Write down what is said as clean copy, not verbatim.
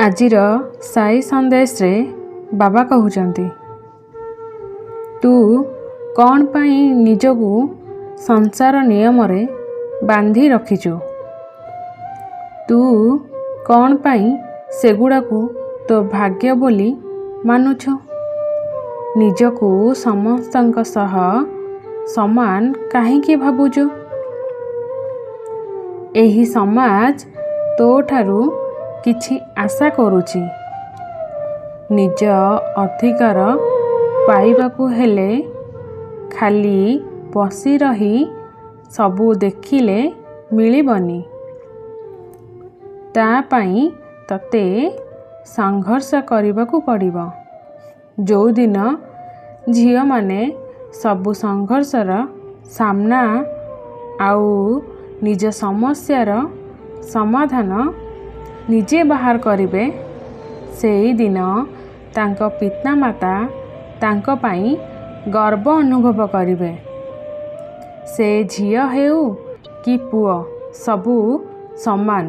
ଆଜିର ସାଇ ସନ୍ଦେଶରେ ବାବା କହୁଛନ୍ତି, ତୁ କ'ଣ ପାଇଁ ନିଜକୁ ସଂସାର ନିୟମରେ ବାନ୍ଧି ରଖିଛୁ? ତୁ କ'ଣ ପାଇଁ ସେଗୁଡ଼ାକୁ ତୋ ଭାଗ୍ୟ ବୋଲି ମାନୁଛୁ? ନିଜକୁ ସମସ୍ତଙ୍କ ସହ ସମାନ କାହିଁକି ଭାବୁଛୁ? ଏହି ସମାଜ ତୋଠାରୁ କିଛି ଆଶା କରୁଛି। ନିଜ ଅଧିକାର ପାଇବାକୁ ହେଲେ ଖାଲି ବସି ରହି ସବୁ ଦେଖିଲେ ମିଳିବନି। ତା ପାଇଁ ତତେ ସଂଘର୍ଷ କରିବାକୁ ପଡ଼ିବ। ଯେଉଁଦିନ ଝିଅମାନେ ସବୁ ସଂଘର୍ଷର ସାମ୍ନା ଆଉ ନିଜ ସମସ୍ୟାର ସମାଧାନ ନିଜେ ବାହାର କରିବେ, ସେଇଦିନ ତାଙ୍କ ପିତାମାତା ତାଙ୍କ ପାଇଁ ଗର୍ବ ଅନୁଭବ କରିବେ। ସେ ଝିଅ ହେଉ କି ପୁଅ, ସବୁ ସମାନ।